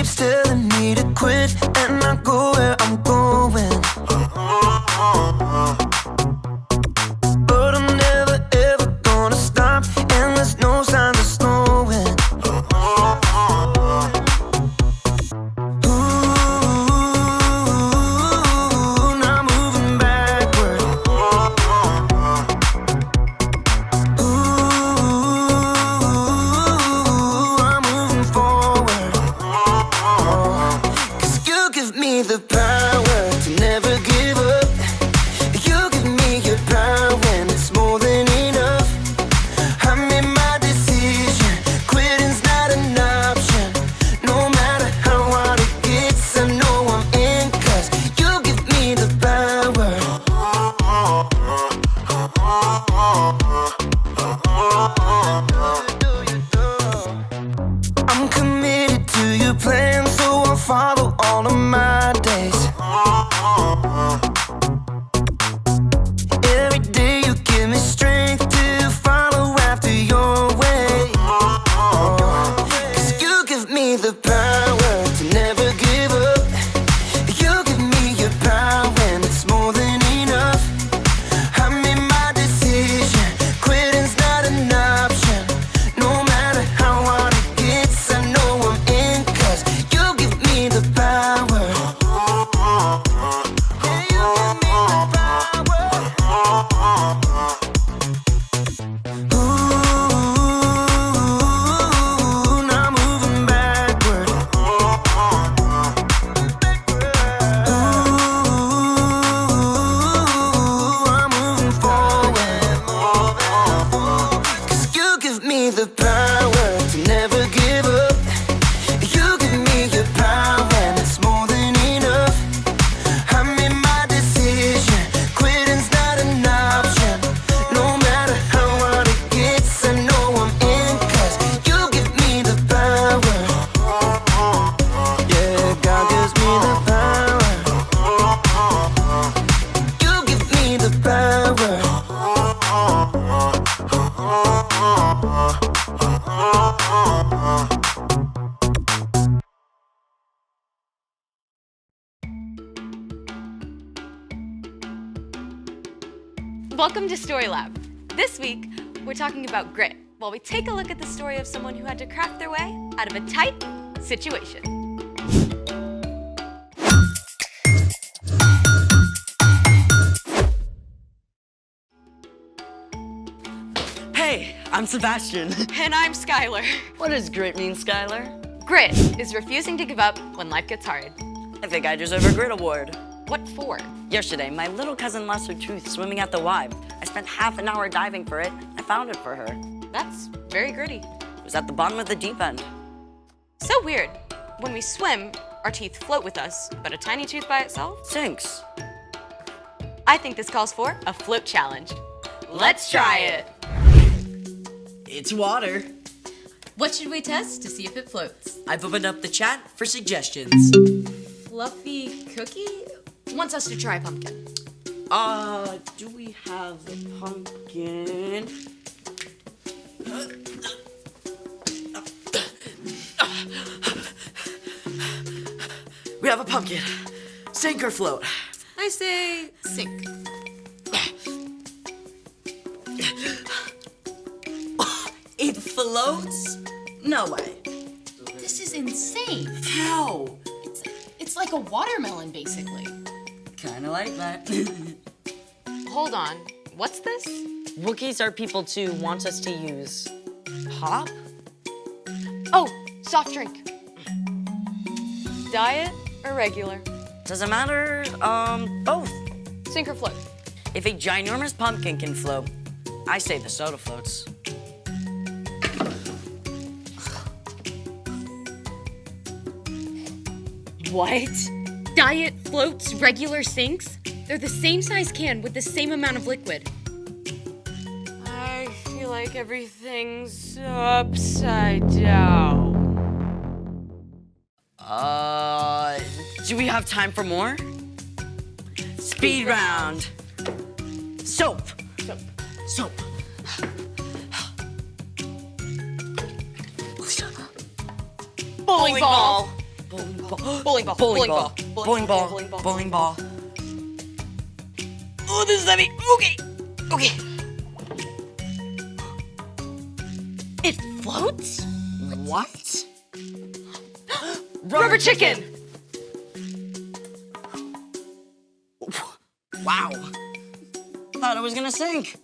keeps telling me to quit and not go where I'm going. But I'm never ever gonna stop, and there's no signs of slowing. Ooh, now moving backward. Ooh, I'm moving forward. 'Cause you give me the power to never give up. You give me your power when it's more than enough. I made my decision, quitting's not an option. No matter how hard it gets, I know I'm in, 'cause you give me the power. I'm committed to your plan, so I'll follow all of my days. Every day you give me strength to follow after your way. 'Cause you give me the power to never give up. You give me your power when it's more than enough. I made my decision, quitting's not an option. No matter how hard it gets, I know I'm in, 'cause you give me the power. Yeah, you give me the power. Ooh, now moving backward. Ooh, I'm moving forward. 'Cause you give me the power to never give up. You give me your power and it's more than enough. I made my decision, quitting's not an option. No matter how hard it gets, I know I'm in, 'cause you give me the power. Yeah, God gives me the power. You give me the power. Welcome to Story Lab. This week, we're talking about grit, while we take a look at the story of someone who had to craft their way out of a tight situation. Hey, I'm Sebastian. And I'm Skylar. What does grit mean, Skylar? Grit is refusing to give up when life gets hard. I think I deserve a grit award. What for? Yesterday, my little cousin lost her tooth swimming at the Y. I spent half an hour diving for it. I found it for her. That's very gritty. It was at the bottom of the deep end. So weird. When we swim, our teeth float with us, but a tiny tooth by itself? Sinks. I think this calls for a float challenge. Let's try it. It's water. What should we test to see if it floats? I've opened up the chat for suggestions. Fluffy cookie wants us to try pumpkin. Do we have a pumpkin? We have a pumpkin. Sink or float? I say sink. It floats? No way. This is insane. How? It's like a watermelon, basically. Kinda like that. Hold on. What's this? Wookiees are people too want us to use pop? Oh, soft drink. Diet or regular? Doesn't matter, both. Sink or float? If a ginormous pumpkin can float, I say the soda floats. What? Diet floats, regular sinks? They're the same size can with the same amount of liquid. I feel like everything's upside down. Do we have time for more? Speed round. Soap. Soap. Bowling ball. Bowling ball. Bowling ball. Bowling ball. Bowling ball. Bowling ball. Oh, this is heavy. Okay. It floats? What? Rubber chicken. Wow. Thought it was gonna sink.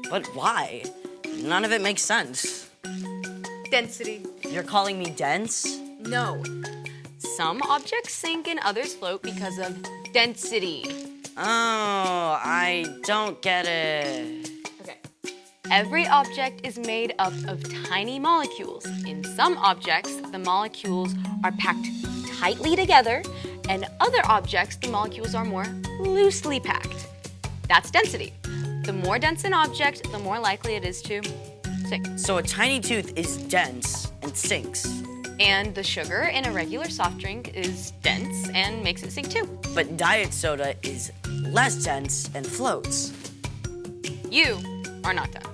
But why? None of it makes sense. Density. You're calling me dense? No. Some objects sink and others float because of density. Oh, I don't get it. Okay. Every object is made up of tiny molecules. In some objects, the molecules are packed tightly together, and other objects, the molecules are more loosely packed. That's density. The more dense an object, the more likely it is to sink. So a tiny tooth is dense and sinks. And the sugar in a regular soft drink is dense and makes it sink too. But diet soda is less dense and floats. You are not dense.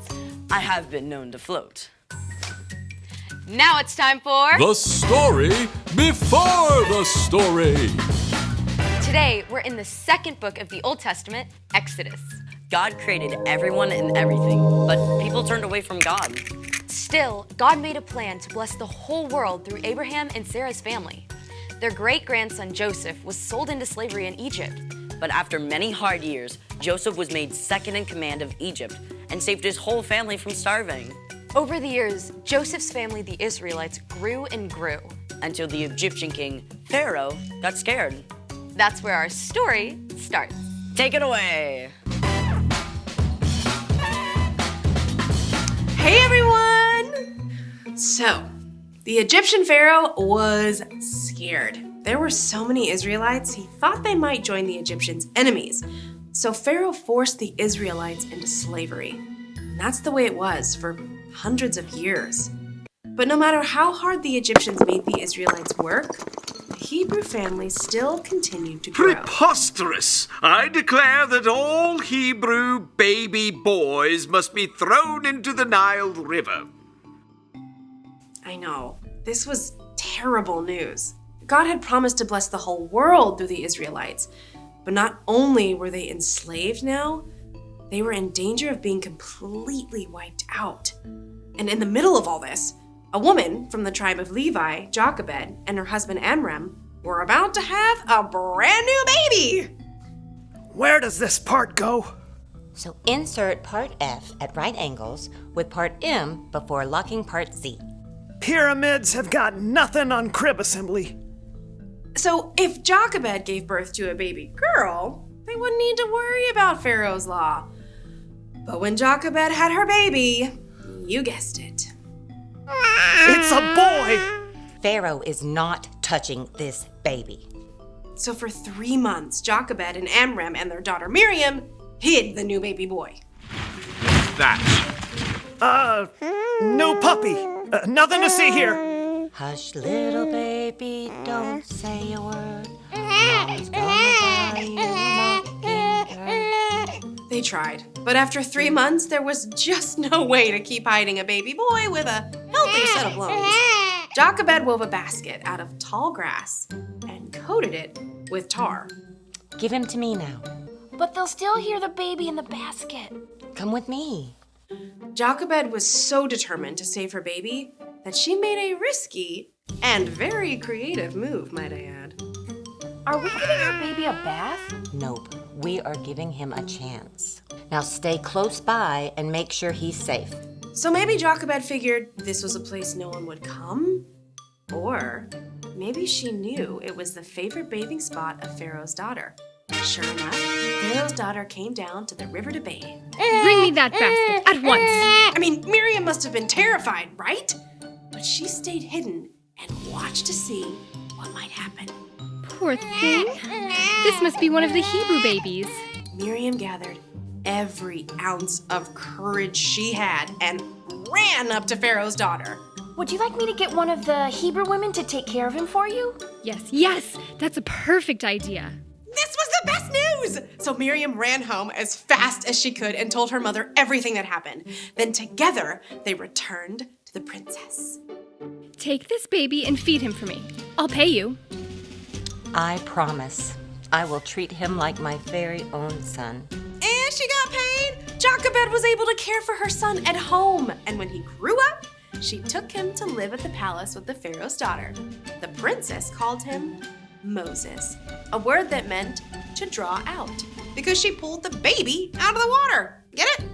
I have been known to float. Now it's time for... The story before the story. Today, we're in the second book of the Old Testament, Exodus. God created everyone and everything, but people turned away from God. Still, God made a plan to bless the whole world through Abraham and Sarah's family. Their great-grandson Joseph was sold into slavery in Egypt. But after many hard years, Joseph was made second in command of Egypt and saved his whole family from starving. Over the years, Joseph's family, the Israelites, grew and grew. Until the Egyptian king, Pharaoh, got scared. That's where our story starts. Take it away. Hey everyone! So, the Egyptian pharaoh was scared. There were so many Israelites, he thought they might join the Egyptians' enemies. So Pharaoh forced the Israelites into slavery. And that's the way it was for hundreds of years. But no matter how hard the Egyptians made the Israelites work, the Hebrew family still continued to grow. Preposterous! I declare that all Hebrew baby boys must be thrown into the Nile River. I know. This was terrible news. God had promised to bless the whole world through the Israelites. But not only were they enslaved now, they were in danger of being completely wiped out. And in the middle of all this, a woman from the tribe of Levi, Jochebed, and her husband Amram were about to have a brand new baby. Where does this part go? So insert part F at right angles with part M before locking part Z. Pyramids have got nothing on crib assembly. So if Jochebed gave birth to a baby girl, they wouldn't need to worry about Pharaoh's law. But when Jochebed had her baby, you guessed it. It's a boy! Pharaoh is not touching this baby. So for 3 months, Jochebed and Amram and their daughter Miriam hid the new baby boy. That. No puppy. Nothing to see here. Hush, little baby, don't say a word. Mama's gonna buy you a mockingbird. They tried, but after 3 months, there was just no way to keep hiding a baby boy with a healthy set of lungs. Jochebed wove a basket out of tall grass and coated it with tar. Give him to me now. But they'll still hear the baby in the basket. Come with me. Jochebed was so determined to save her baby that she made a risky and very creative move, might I add. Are we giving our baby a bath? Nope, we are giving him a chance. Now stay close by and make sure he's safe. So maybe Jochebed figured this was a place no one would come? Or maybe she knew it was the favorite bathing spot of Pharaoh's daughter. Sure enough, Pharaoh's daughter came down to the river to bathe. Bring me that basket at once. I mean, Miriam must have been terrified, right? But she stayed hidden and watched to see what might happen. Poor thing. This must be one of the Hebrew babies. Miriam gathered every ounce of courage she had and ran up to Pharaoh's daughter. Would you like me to get one of the Hebrew women to take care of him for you? Yes, that's a perfect idea. This was the best news! So Miriam ran home as fast as she could and told her mother everything that happened. Then together, they returned to the princess. Take this baby and feed him for me. I'll pay you. I promise. I will treat him like my very own son. And she got paid. Jochebed was able to care for her son at home. And when he grew up, she took him to live at the palace with the Pharaoh's daughter. The princess called him Moses, a word that meant to draw out, because she pulled the baby out of the water. Get it?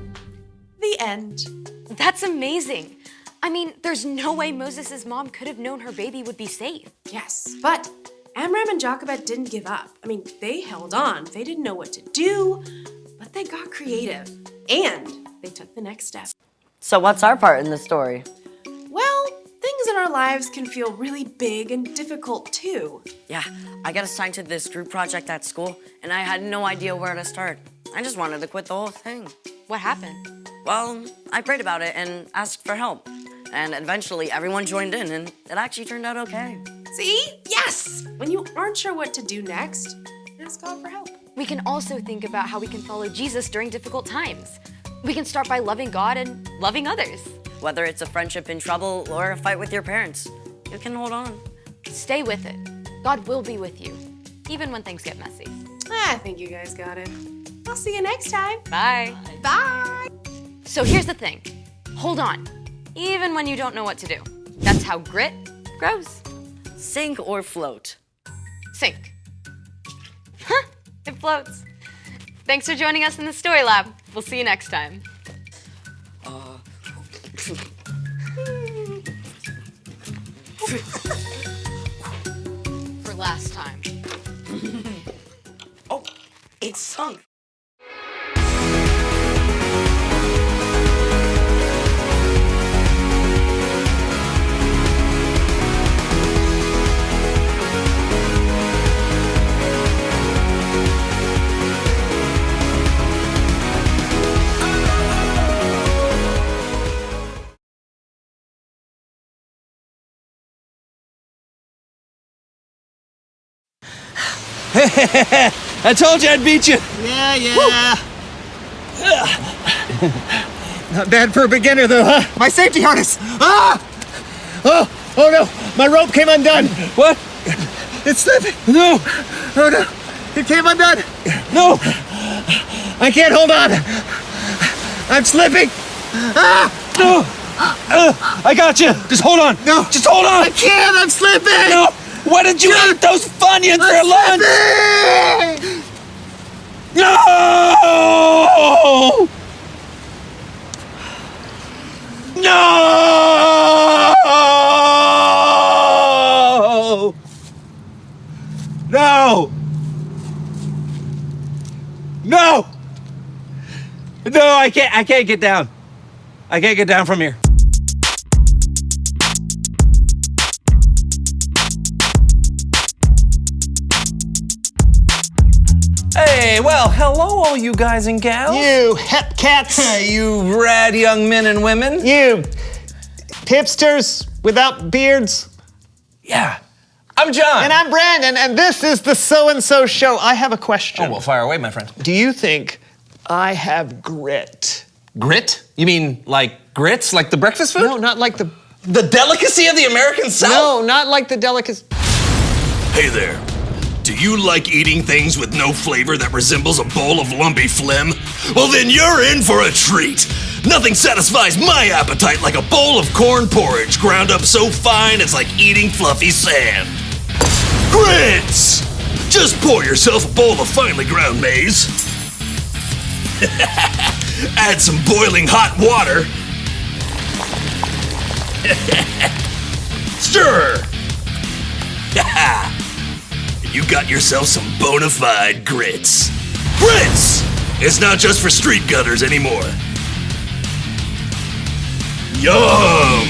The end. That's amazing. I mean, there's no way Moses' mom could have known her baby would be safe. Yes, but Amram and Jochebed didn't give up. I mean, they held on. They didn't know what to do, but they got creative, and they took the next step. So what's our part in the story? Well, things in our lives can feel really big and difficult too. Yeah, I got assigned to this group project at school, and I had no idea where to start. I just wanted to quit the whole thing. What happened? Well, I prayed about it and asked for help. And eventually everyone joined in, and it actually turned out okay. See? Yes! When you aren't sure what to do next, ask God for help. We can also think about how we can follow Jesus during difficult times. We can start by loving God and loving others. Whether it's a friendship in trouble or a fight with your parents, you can hold on. Stay with it. God will be with you, even when things get messy. I think you guys got it. I'll see you next time. Bye. Bye. So here's the thing. Hold on, even when you don't know what to do. That's how grit grows. Sink or float? Sink. It floats. Thanks for joining us in the Story Lab. We'll see you next time. For last time. Oh, it's sunk. I told you I'd beat you. Yeah. Not bad for a beginner, though, huh? My safety harness. Ah! Oh no! My rope came undone. What? It's slipping. No. Oh no! It came undone. No. I can't hold on. I'm slipping. Ah! No. I got you. Just hold on. No. Just hold on. I can't. I'm slipping. No. Why did you eat those Funyuns for lunch? Slipping! No! No! No! No! No, I can't get down. I can't get down from here. Hey, well, hello, all you guys and gals. You hep cats. You rad young men and women. You hipsters without beards. Yeah. I'm John. And I'm Brandon, and this is the So-and-So Show. I have a question. Oh, well, fire away, my friend. Do you think I have grit? Grit? You mean like grits, like the breakfast food? No, not like the delicacy of the American South? No, not like the delicacy. Hey there. Do you like eating things with no flavor that resembles a bowl of lumpy phlegm? Well, then you're in for a treat. Nothing satisfies my appetite like a bowl of corn porridge ground up so fine it's like eating fluffy sand. Grits! Just pour yourself a bowl of finely ground maize. Add some boiling hot water. Stir. You got yourself some bona fide grits. Grits! It's not just for street gutters anymore. Yum!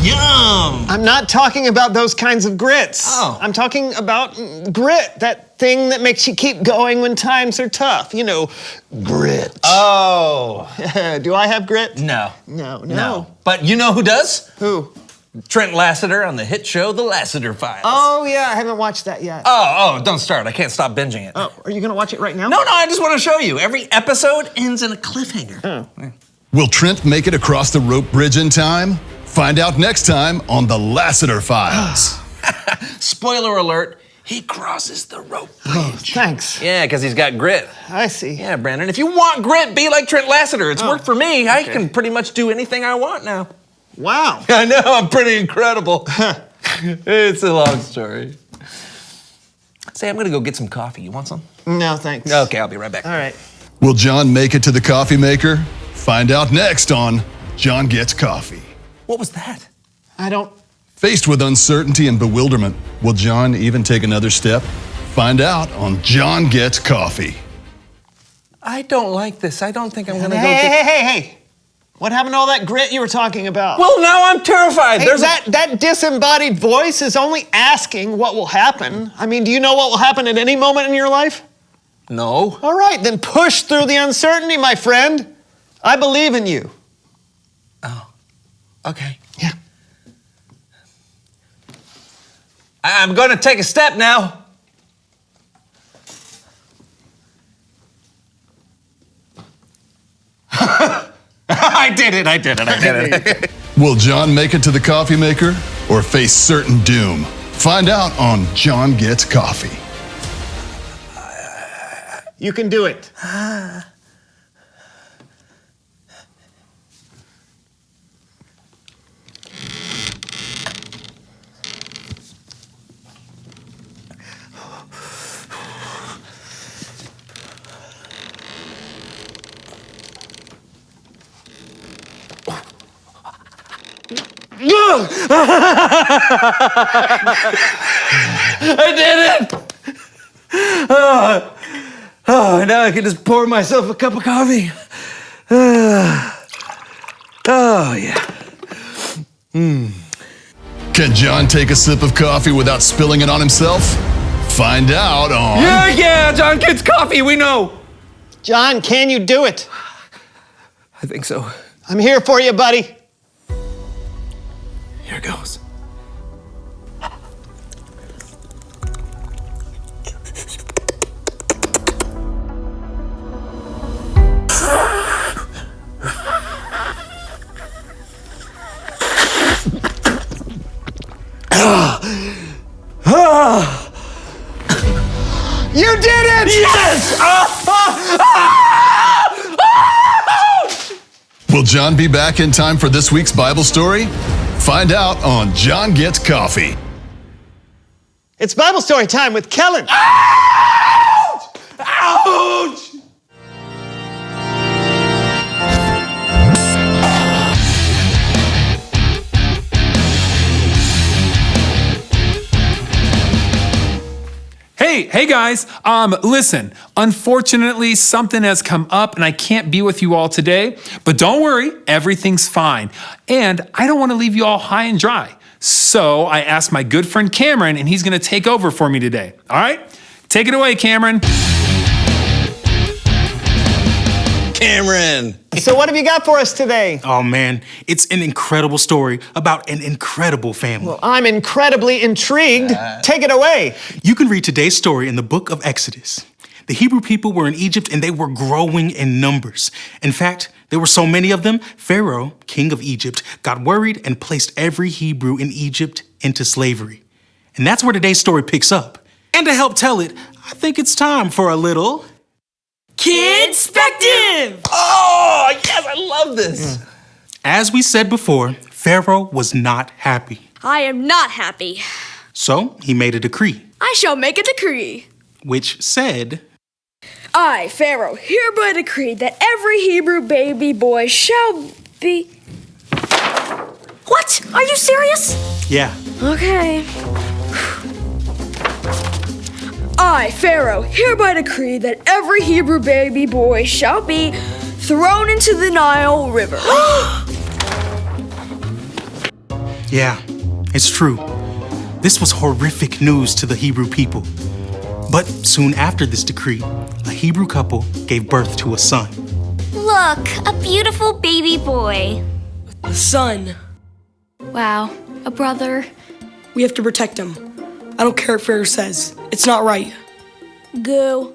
Yum! I'm not talking about those kinds of grits. Oh. I'm talking about grit, that thing that makes you keep going when times are tough. You know, grit. Oh. Do I have grit? No. No. But you know who does? Who? Trent Lassiter on the hit show The Lassiter Files. Oh, yeah, I haven't watched that yet. Oh, don't start. I can't stop binging it. Oh, are you gonna watch it right now? No, I just want to show you. Every episode ends in a cliffhanger. Oh. Will Trent make it across the rope bridge in time? Find out next time on The Lassiter Files. Spoiler alert, he crosses the rope bridge. Oh, thanks. Yeah, because he's got grit. I see. Yeah, Brandon, if you want grit, be like Trent Lassiter. It's worked for me. I can pretty much do anything I want now. Wow. I know, I'm pretty incredible. It's a long story. Say, I'm gonna go get some coffee. You want some? No, thanks. Okay, I'll be right back. All right. Will John make it to the coffee maker? Find out next on John Gets Coffee. What was that? I don't... Faced with uncertainty and bewilderment, will John even take another step? Find out on John Gets Coffee. I don't like this. I don't think I'm gonna go Hey. What happened to all that grit you were talking about? Well, now I'm terrified. Hey, that disembodied voice is only asking what will happen. I mean, do you know what will happen at any moment in your life? No. All right, then push through the uncertainty, my friend. I believe in you. Oh, okay. Yeah. I'm gonna take a step now. I did it. Will John make it to the coffee maker or face certain doom? Find out on John Gets Coffee. You can do it. I did it! Oh, now I can just pour myself a cup of coffee. Oh, yeah. Can John take a sip of coffee without spilling it on himself? Find out on... Yeah, John Gets Coffee, we know. John, can you do it? I think so. I'm here for you, buddy. Here goes. You did it! Yes! Will John be back in time for this week's Bible story? Find out on John Gets Coffee. It's Bible story time with Kellen. Ouch! Ouch! Hey guys, listen, unfortunately something has come up and I can't be with you all today, but don't worry, everything's fine. And I don't want to leave you all high and dry. So I asked my good friend Cameron and he's going to take over for me today. All right? Take it away, Cameron. Cameron. So what have you got for us today? Oh man, it's an incredible story about an incredible family. Well, I'm incredibly intrigued. Take it away. You can read today's story in the book of Exodus. The Hebrew people were in Egypt and they were growing in numbers. In fact, there were so many of them, Pharaoh, king of Egypt, got worried and placed every Hebrew in Egypt into slavery. And that's where today's story picks up. And to help tell it, I think it's time for a little Kidspective! Oh, yes, I love this. As we said before, Pharaoh was not happy. I am not happy. So he made a decree, I shall make a decree. which said, I, Pharaoh, hereby decree that every Hebrew baby boy shall be... What? Are you serious? yeah, Okay. I, Pharaoh, hereby decree that every Hebrew baby boy shall be thrown into the Nile River. yeah, it's true. This was horrific news to the Hebrew people. But soon after this decree, a Hebrew couple gave birth to a son. Look, a beautiful baby boy. A son. Wow, a brother. We have to protect him. I don't care what Pharaoh says. It's not right. Go.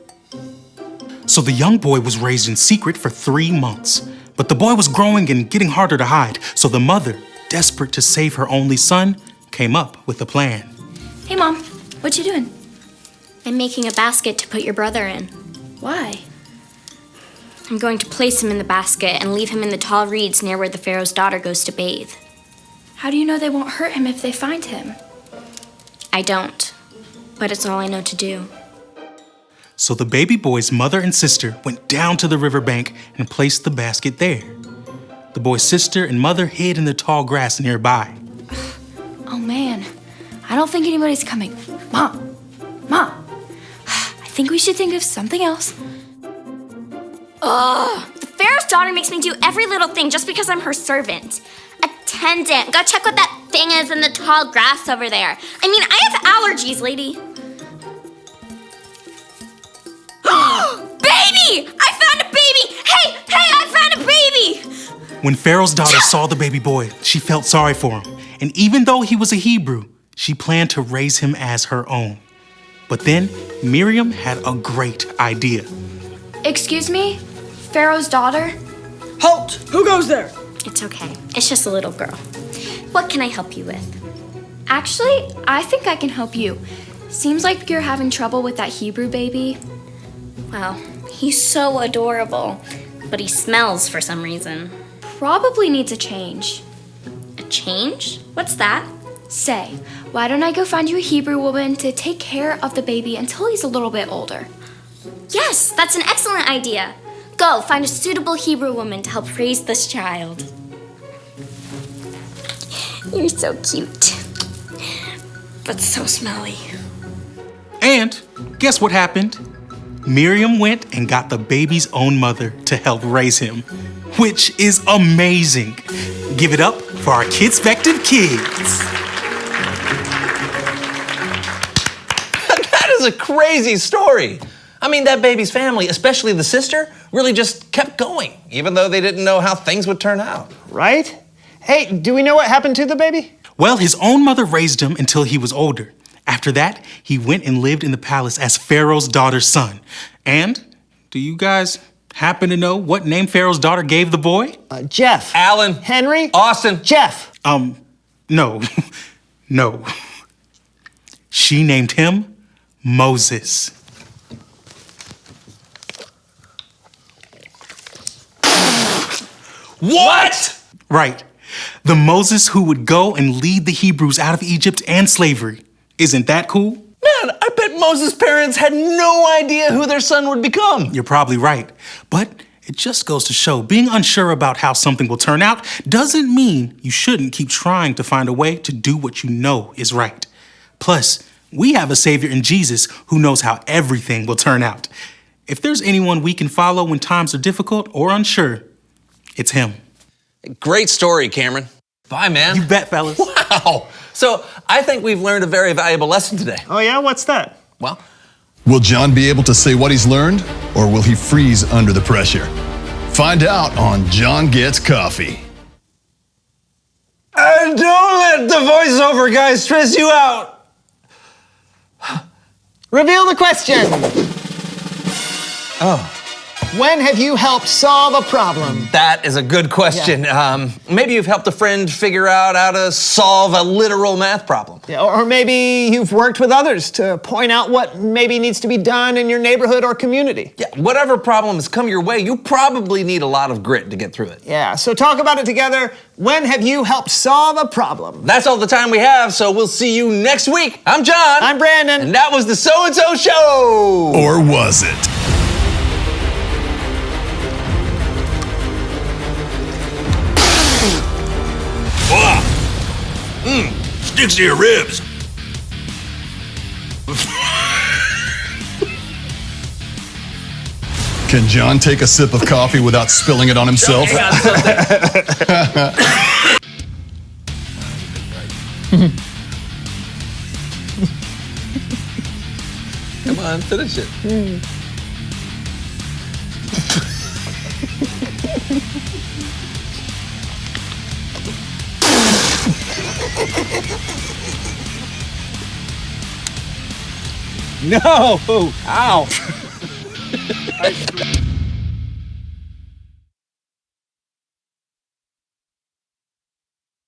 So the young boy was raised in secret for 3 months. But the boy was growing and getting harder to hide, so the mother desperate to save her only son, came up with a plan. Hey, Mom. What you doing? I'm making a basket to put your brother in. Why? I'm going to place him in the basket and leave him in the tall reeds near where the Pharaoh's daughter goes to bathe. How do you know they won't hurt him if they find him? I don't, but it's all I know to do. So the baby boy's mother and sister went down to the riverbank and placed the basket there. The boy's sister and mother hid in the tall grass nearby. Oh man, I don't think anybody's coming. Mom, I think we should think of something else. Ugh, the Pharaoh's daughter makes me do every little thing just because I'm her servant. Attendant, go check what that thing is in the tall grass over there. I mean, I have allergies, lady. Baby! I found a baby! Hey, I found a baby! When Pharaoh's daughter saw the baby boy, she felt sorry for him. And even though he was a Hebrew, she planned to raise him as her own. But then Miriam had a great idea. Excuse me? Pharaoh's daughter? Halt! Who goes there? It's okay. It's just a little girl. What can I help you with? Actually, I think I can help you. Seems like you're having trouble with that Hebrew baby. Well, he's so adorable, but he smells for some reason. Probably needs a change. A change? What's that? Say, why don't I go find you a Hebrew woman to take care of the baby until he's a little bit older? Yes, that's an excellent idea. Go, find a suitable Hebrew woman to help raise this child. You're so cute. But so smelly. And guess what happened? Miriam went and got the baby's own mother to help raise him, which is amazing. Give it up for our Kids-spective kids. That is a crazy story. I mean, that baby's family, especially the sister, really just kept going, even though they didn't know how things would turn out. Right? Hey, do we know what happened to the baby? Well, his own mother raised him until he was older. After that, he went and lived in the palace as Pharaoh's daughter's son. And do you guys happen to know what name Pharaoh's daughter gave the boy? Jeff. Alan. Henry. Austin. Jeff. No. No. She named him Moses. What? Right. The Moses who would go and lead the Hebrews out of Egypt and slavery. Isn't that cool? Man, I bet Moses' parents had no idea who their son would become. You're probably right. But it just goes to show being unsure about how something will turn out doesn't mean you shouldn't keep trying to find a way to do what you know is right. Plus, we have a Savior in Jesus who knows how everything will turn out. If there's anyone we can follow when times are difficult or unsure, it's him. Great story, Cameron. Bye, man. You bet, fellas. Wow. So I think we've learned a very valuable lesson today. Oh yeah? What's that? Well, will John be able to say what he's learned, or will he freeze under the pressure? Find out on John Gets Coffee. Don't let the voiceover guy stress you out. Reveal the question. Oh. When have you helped solve a problem? That is a good question. Yeah. Maybe you've helped a friend figure out how to solve a literal math problem. Yeah, or maybe you've worked with others to point out what maybe needs to be done in your neighborhood or community. Yeah, whatever problem has come your way, you probably need a lot of grit to get through it. Yeah, so talk about it together. When have you helped solve a problem? That's all the time we have, so we'll see you next week. I'm John. I'm Brandon. And that was the So-and-So Show. Or was it? Sticks to your ribs. Can John take a sip of coffee without spilling it on himself? Come on, finish it. No! Ow!